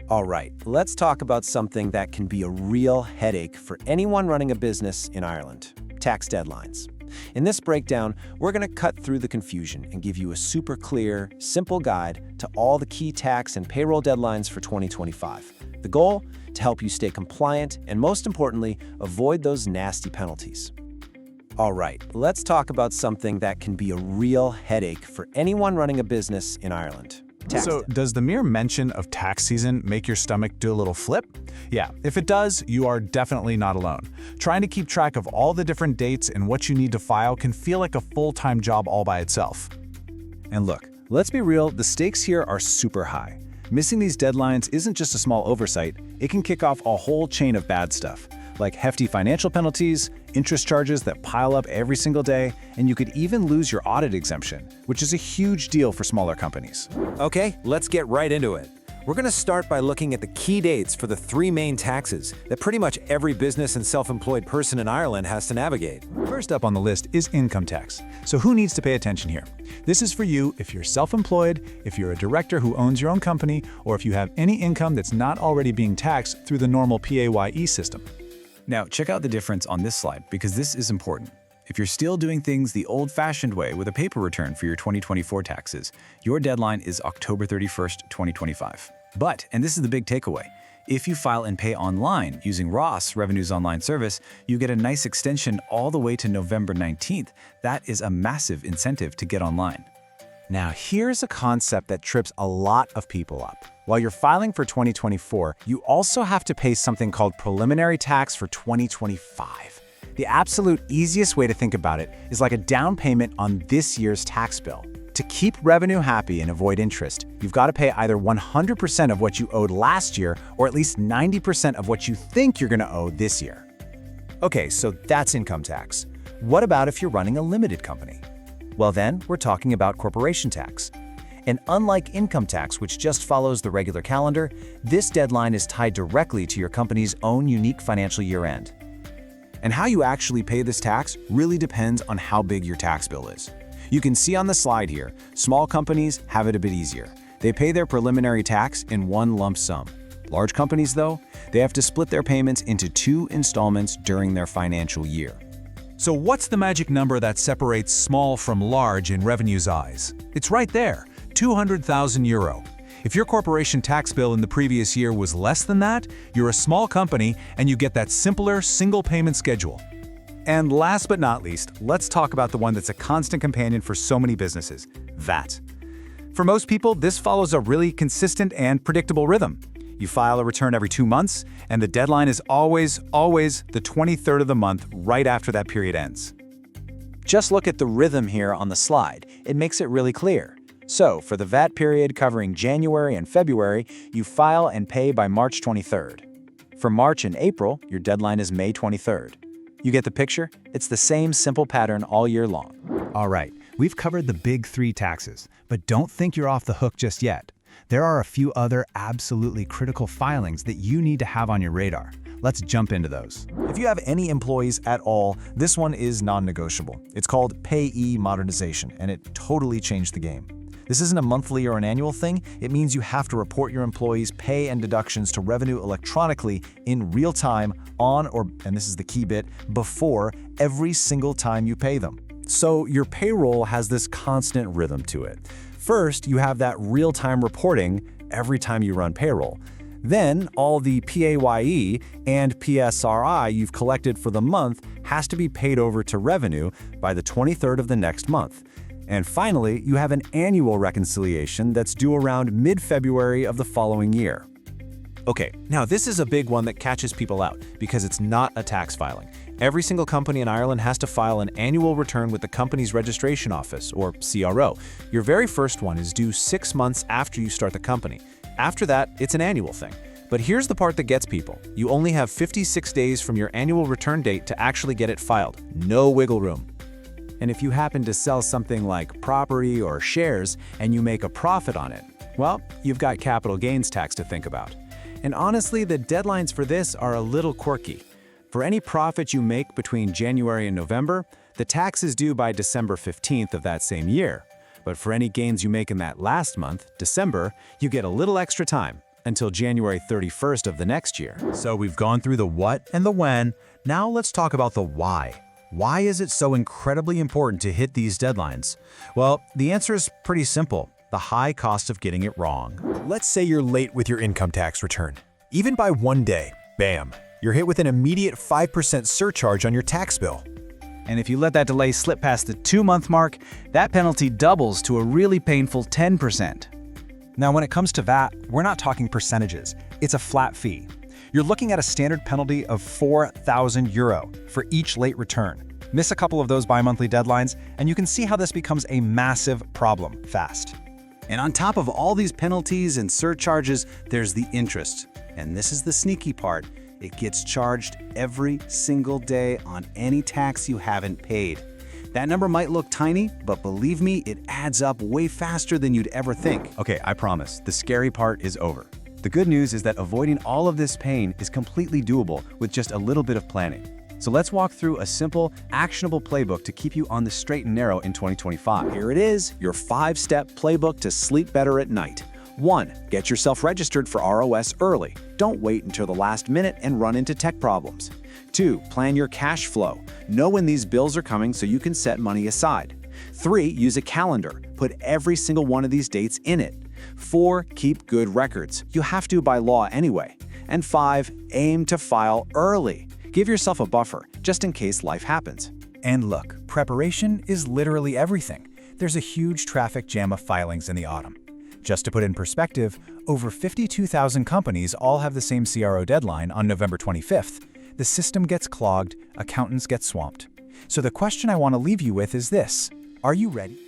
All right, let's talk about something that can be a real headache for anyone running a business in Ireland: tax deadlines. In this breakdown, we're going to cut through the confusion and give you a super clear, simple guide to all the key tax and payroll deadlines for 2025. The goal? To help you stay compliant and, most importantly, avoid those nasty penalties. All right, let's talk about something that can be a real headache for anyone running a business in Ireland: So, does the mere mention of tax season make your stomach do a little flip? Yeah, if it does, you are definitely not alone. Trying to keep track of all the different dates and what you need to file can feel like a full-time job all by itself. And look, let's be real, the stakes here are super high. Missing these deadlines isn't just a small oversight, it can kick off a whole chain of bad stuff, like hefty financial penalties, interest charges that pile up every single day, and you could even lose your audit exemption, which is a huge deal for smaller companies. Okay, let's get right into it. We're going to start by looking at the key dates for the three main taxes that pretty much every business and self-employed person in Ireland has to navigate. First up on the list is income tax. So who needs to pay attention here? This is for you if you're self-employed, if you're a director who owns your own company, or if you have any income that's not already being taxed through the normal PAYE system. Now, check out the difference on this slide because this is important. If you're still doing things the old-fashioned way with a paper return for your 2024 taxes, your deadline is October 31st, 2025. But, and this is the big takeaway, if you file and pay online using ROS, Revenues Online Service, you get a nice extension all the way to November 19th. That is a massive incentive to get online. Now, here's a concept that trips a lot of people up. While you're filing for 2024, you also have to pay something called preliminary tax for 2025. The absolute easiest way to think about it is like a down payment on this year's tax bill. To keep revenue happy and avoid interest, you've got to pay either 100% of what you owed last year or at least 90% of what you think you're going to owe this year. Okay, so that's income tax. What about if you're running a limited company? Well then, we're talking about corporation tax. And unlike income tax, which just follows the regular calendar, this deadline is tied directly to your company's own unique financial year-end. And how you actually pay this tax really depends on how big your tax bill is. You can see on the slide here, small companies have it a bit easier. They pay their preliminary tax in one lump sum. Large companies, though, they have to split their payments into 2 installments during their financial year. So what's the magic number that separates small from large in revenue's eyes? It's right there, 200,000 euro. If your corporation tax bill in the previous year was less than that, you're a small company and you get that simpler single payment schedule. And last but not least, let's talk about the one that's a constant companion for so many businesses: VAT. For most people, this follows a really consistent and predictable rhythm. You file a return every 2 months, and the deadline is always the 23rd of the month right after that period ends. Just look at the rhythm here on the slide. It makes it really clear. So, for the VAT period covering January and February, you file and pay by March 23rd. For March and April, your deadline is May 23rd. You get the picture? It's the same simple pattern all year long. All right, we've covered the big 3 taxes, but don't think you're off the hook just yet. There are a few other absolutely critical filings that you need to have on your radar. Let's jump into those. If you have any employees at all, this one is non-negotiable. It's called PAYE modernization, and it totally changed the game. This isn't a monthly or an annual thing. It means you have to report your employees' pay and deductions to revenue electronically in real time on or, and this is the key bit, before every single time you pay them. So your payroll has this constant rhythm to it. First, you have that real-time reporting every time you run payroll. Then, all the PAYE and PRSI you've collected for the month has to be paid over to revenue by the 23rd of the next month. And finally, you have an annual reconciliation that's due around mid-February of the following year. Okay, now this is a big one that catches people out because it's not a tax filing. Every single company in Ireland has to file an annual return with the company's registration office, or CRO. Your very first one is due 6 months after you start the company. After that, it's an annual thing. But here's the part that gets people. You only have 56 days from your annual return date to actually get it filed. No wiggle room. And if you happen to sell something like property or shares and you make a profit on it, well, you've got capital gains tax to think about. And honestly, the deadlines for this are a little quirky. For any profit you make between January and November, the tax is due by December 15th of that same year. But for any gains you make in that last month, December, you get a little extra time. until January 31st of the next year. So we've gone through the what and the when. Now let's talk about the why. Why is it so incredibly important to hit these deadlines? Well, the answer is pretty simple: the high cost of getting it wrong. Let's say you're late with your income tax return. Even by one day, bam, you're hit with an immediate 5% surcharge on your tax bill. And if you let that delay slip past the 2-month mark, that penalty doubles to a really painful 10%. Now, when it comes to VAT, we're not talking percentages. It's a flat fee. You're looking at a standard penalty of €4,000 for each late return. Miss a couple of those bi-monthly deadlines, and you can see how this becomes a massive problem fast. And on top of all these penalties and surcharges, there's the interest. And this is the sneaky part. It gets charged every single day on any tax you haven't paid. That number might look tiny, but believe me, it adds up way faster than you'd ever think. Okay, I promise, the scary part is over. The good news is that avoiding all of this pain is completely doable with just a little bit of planning. So let's walk through a simple, actionable playbook to keep you on the straight and narrow in 2025. Here it is, your 5-step playbook to sleep better at night. 1. Get yourself registered for ROS early. Don't wait until the last minute and run into tech problems. 2. Plan your cash flow. Know when these bills are coming so you can set money aside. 3. Use a calendar. Put every single one of these dates in it. 4. Keep good records. You have to by law anyway. And 5. Aim to file early. Give yourself a buffer, just in case life happens. And look, preparation is literally everything. There's a huge traffic jam of filings in the autumn. Just to put in perspective, over 52,000 companies all have the same CRO deadline on November 25th. The system gets clogged, accountants get swamped. So the question I want to leave you with is this: are you ready?